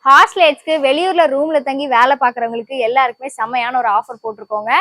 ஹாஸ்டலேட்ஸ்க்கு வெளியூர்ல ரூம்ல தங்கி வேலை பாக்குறவங்களுக்கு எல்லாருக்குமே செம்மையான ஒரு ஆஃபர் போட்டிருக்கோங்க.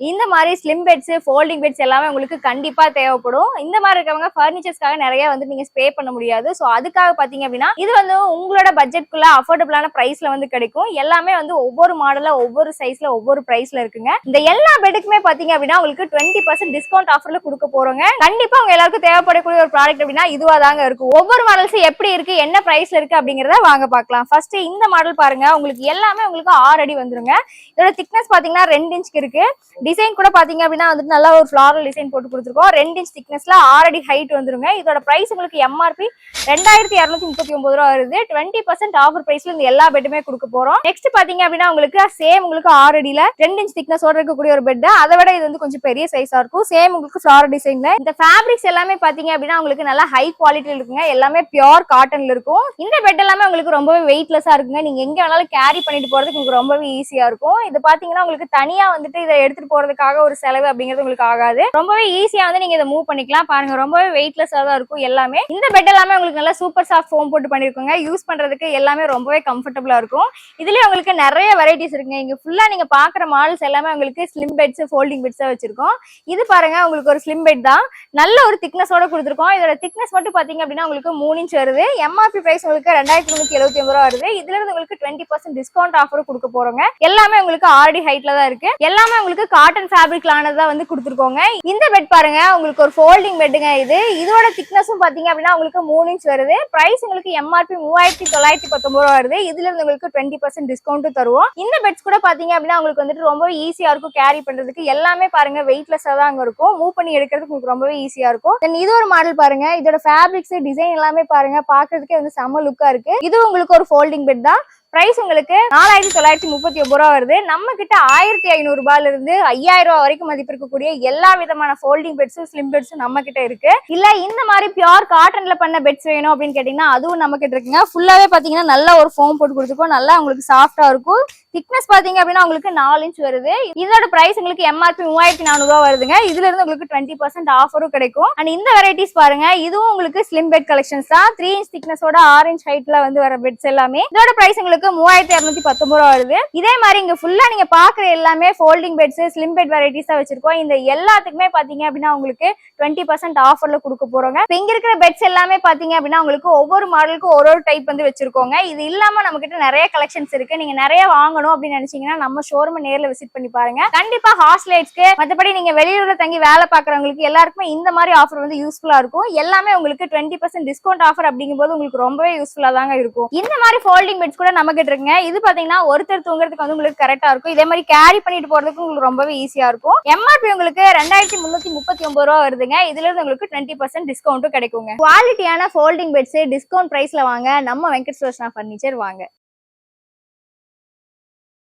இந்த மாதிரி ஸ்லிம் பெட்ஸ், ஃபோல்டிங் பெட்ஸ் எல்லாமே உங்களுக்கு கண்டிப்பா தேவைப்படும். இந்த மாதிரி இருக்கவங்க ஃபர்னிச்சர்ஸ்க்காக நிறைய வந்து நீங்க ஸ்பே பண்ண முடியாது. ஸோ அதுக்காக பாத்தீங்க அப்படின்னா இது வந்து உங்களோட பட்ஜெட்குள்ள அஃபோர்டபுளான பிரைஸ்ல வந்து கிடைக்கும். எல்லாமே வந்து ஒவ்வொரு மாடல்ல, ஒவ்வொரு சைஸ்ல, ஒவ்வொரு பிரைஸ்ல இருக்குங்க. இந்த எல்லா பெட்டுக்குமே பாத்தீங்க அப்படின்னா உங்களுக்கு 20% டிஸ்கவுண்ட் ஆஃபர்ல கொடுக்க போறோங்க. கண்டிப்பா உங்க எல்லாருக்கும் தேவைப்படக்கூடிய ஒரு ப்ராடக்ட் அப்படின்னா இதுவா தாங்க இருக்கும். ஒவ்வொரு மாடல்ஸ் எப்படி இருக்கு, என்ன பிரைஸ்ல இருக்கு அப்படிங்கறத வாங்க பார்க்கலாம். ஃபர்ஸ்ட் இந்த மாடல் பாருங்க. உங்களுக்கு எல்லாமே உங்களுக்கு 6 அடி வந்துருங்க. இதோட திக்னஸ் பாத்தீங்கன்னா 2 இன்ச்க்கு இருக்கு. டிசைன் கூட பாத்தீங்க அப்படின்னா வந்துட்டு நல்லா ஒரு ஃபிளாரல் டிசைன் போட்டு கொடுத்துருக்கோம். 2 இன்ச் திக்னஸ்ல 6 அடி ஹைட் வந்துருங்க. இதோட பிரைஸ் உங்களுக்கு எம்ஆர்பி 2239 ரூபா வருது. 20% ஆஃபர் பிரைஸ்ல இந்த எல்லா பெட்டுமே கொடுக்க போறோம். நெக்ஸ்ட் பாத்தீங்க அப்படின்னா உங்களுக்கு சேம் உங்களுக்கு 6 அடியில 2 இன்ச் திக்னஸோட இருக்கக்கூடிய ஒரு பெட். அதை விட இது வந்து கொஞ்சம் பெரிய சைஸா இருக்கும். சேம் உங்களுக்கு ஃபிளாரல் டிசைன்ல. இந்த ஃபேப்ரிக்ஸ் எல்லாமே பாத்தீங்க அப்படின்னா உங்களுக்கு நல்லா ஹை குவாலிட்டியில இருக்குங்க. எல்லாமே பியூர் காட்டன்ல இருக்கும். இந்த பெட் எல்லாமே உங்களுக்கு ரொம்பவே வெயிட்லெஸ்ஸா இருக்குங்க. நீங்க எங்க வேணாலும் கேரி பண்ணிட்டு போறதுக்கு உங்களுக்கு ரொம்பவே ஈஸியா இருக்கும். இது பாத்தீங்கன்னா உங்களுக்கு தனியா வந்துட்டு இதை எடுத்துட்டு போறதுக்காக ஒரு செலவு அப்படிங்கிறது உங்களுக்கு ஆகாது. ரொம்பவே ஈஸியா வந்து நீங்க இதை மூவ் பண்ணிக்கலாம். பாருங்க, ரொம்பவே வெயிட்லெஸ்ஸா தான் இருக்கும் எல்லாமே. இந்த பெட் எல்லாமே உங்களுக்கு நல்லா சூப்பர் சாஃப்ட் ஃபோம் போட்டு பண்ணிருக்கோங்க. யூஸ் பண்றதுக்கு எல்லாமே ரொம்பவே கம்ஃபர்டபுளா இருக்கும். இதுலயே உங்களுக்கு நிறைய வெரைட்டிஸ் இருக்குங்க. இங்க ஃபுல்லா நீங்க பாக்குற மாடல்ஸ் எல்லாமே உங்களுக்கு ஸ்லிம் பெட்ஸ், ஃபோல்டிங் பெட்ஸ் வச்சிருக்கோம். இது பாருங்க, உங்களுக்கு ஒரு ஸ்லிம் பெட் தான். நல்ல ஒரு திக்னஸோட கொடுத்துருக்கோம். இதோட திக்னஸ் மட்டும் பாத்தீங்க அப்படின்னா உங்களுக்கு 3 இன்ச் வருது. எம்ஆர்பி பிரைஸ் உங்களுக்கு 2379 ரூபா வருது. இதுல இருந்து உங்களுக்கு 20% டிஸ்கவுண்ட் ஆஃபர் கொடுக்க போறோங்க. எல்லாமே உங்களுக்கு 6 அடி ஹைட்ல தான் இருக்கு. எல்லாமே உங்களுக்கு காட்டன் ஃபேப்ரிக்ல ஆனதா வந்து கொடுத்துருக்கோங்க. இந்த பெட் பாருங்க, உங்களுக்கு ஒரு ஃபோல்டிங் பெட்டுங்க. இதோட திக்னஸும் பாத்தீங்க அப்படின்னா உங்களுக்கு 3 இன்ச் வருது. பிரைஸ் உங்களுக்கு எம்ஆர்பி 3919 ரூபா வருது. இதுல இருந்து உங்களுக்கு 20% டிஸ்கவுண்ட் தருவோம். இந்த பெட்ஸ் கூட பாத்தீங்க அப்படின்னா உங்களுக்கு வந்துட்டு ரொம்ப ஈஸியா இருக்கும் கேரி பண்றதுக்கு. எல்லாமே பாருங்க வெயிட்லெஸ்ஸா தான் அங்க இருக்கும். மூவ் பண்ணி எடுக்கிறதுக்கு உங்களுக்கு ரொம்பவே ஈஸியா இருக்கும். தென் இது ஒரு மாடல் பாருங்க. இதோட ஃபேப்ரிக்ஸ், டிசைன் எல்லாமே பாருங்க, பாக்குறதுக்கே வந்து செம்ம லுக்கா இருக்கு. இது உங்களுக்கு ஒரு ஃபோல்டிங் பெட் தான். பிரைஸ் உங்களுக்கு 4939 ரூபா வருது. நம்ம கிட்ட 1500 ரூபாயில இருந்து 5000 ரூபாய் வரைக்கும் மதிப்பு இருக்கக்கூடிய எல்லா விதமான ஃபோல்டிங் பெட்ஸும், ஸ்லிம் பெட்ஸும் நம்ம கிட்ட இருக்கு. இல்ல இந்த மாதிரி பியூர் காட்டன்ல பண்ண பெட்ஸ் வேணும் அப்படின்னு கேட்டீங்கன்னா அதுவும் நம்ம கிட்ட இருக்குங்க. ஃபுல்லாவே பாத்தீங்கன்னா நல்ல ஒரு ஃபோம் போட்டு கொடுத்துருக்கோம். நல்லா உங்களுக்கு சாஃப்டா இருக்கும். திக்னஸ் பாத்தீங்க அப்படின்னா உங்களுக்கு 4 இன்ச் வருது. இதோட பிரைஸ் உங்களுக்கு எம்ஆர்பி 3400 ரூபாய் வருதுங்க. இதுல இருந்து உங்களுக்கு 20% ஆஃபரும் கிடைக்கும். அண்ட் இந்த வெரைட்டிஸ் பாருங்க, இதுவும் உங்களுக்கு ஸ்லிம் பெட் கலெக்ஷன்ஸ் தான். 3 இன்ச் திக்னஸோட 6 இன்ச் ஹைட்ல வந்து வர பெட்ஸ் எல்லாமே. இதோட பிரைஸ் உங்களுக்கு 3219 ரூபா வருது. இதே மாதிரி இங்க ஃபுல்லா நீங்க பாக்குற எல்லாமே folding beds, slim bed varieties தான் வச்சிருக்கோம். இந்த எல்லாத்துக்குமே பாத்தீங்க அப்படின்னா உங்களுக்கு 20% ஆஃபர்ல கொடுக்க போறோங்க. இங்க இருக்கிற பெட்ஸ் எல்லாமே பாத்தீங்க அப்படின்னா உங்களுக்கு ஒவ்வொரு மாடலுக்கும் ஒரு டைப் வந்து வச்சிருக்கோங்க. இது இல்லாம நம்ம கிட்ட நிறைய கலெக்ஷன்ஸ் இருக்கு. நீங்க நிறைய வாங்கணும் அப்படின்னு நினைச்சீங்கன்னா நம்ம ஷோரூம் நேர்ல விசிட் பண்ணி பாருங்க. கண்டிப்பா ஹாஸ்டலேட்ஸ்க்கு, மற்றபடி நீங்க வெளியூர்ல தங்கி வேலை பாக்குறவங்களுக்கு எல்லாருக்குமே இந்த மாதிரி ஆஃபர் வந்து யூஸ்ஃபுல்லா இருக்கும். எல்லாமே உங்களுக்கு 20% டிஸ்கவுண்ட் ஆஃபர் அப்படிங்கும்போது உங்களுக்கு ரொம்பவே யூஸ்ஃபுல்லா தாங்க இருக்கும். இந்த மாதிரி ஃபோல்டிங் பெட்ஸ் கூட நம்ம கிட்ட இருக்குங்க. இது பாத்தீங்கன்னா ஒருத்தர் தூங்குறதுக்கு வந்து உங்களுக்கு கரெக்டா இருக்கும். இதே மாதிரி கேரி பண்ணிட்டு போறதுக்கு உங்களுக்கு ரொம்பவே ஈஸியா இருக்கும். எம்ஆர்பி உங்களுக்கு 2339 ரூபா வருதுங்க. இதுல இருந்து உங்களுக்கு 20% டிஸ்கவுண்ட்டும் கிடைக்குங்க. குவாலிட்டியான ஃபோல்டிங் பெட்ஸ் டிஸ்கவுண்ட் பிரைஸ்ல வாங்க நம்ம வெங்கட் சுதர்ஷனா ஃபர்னிச்சர் வாங்க.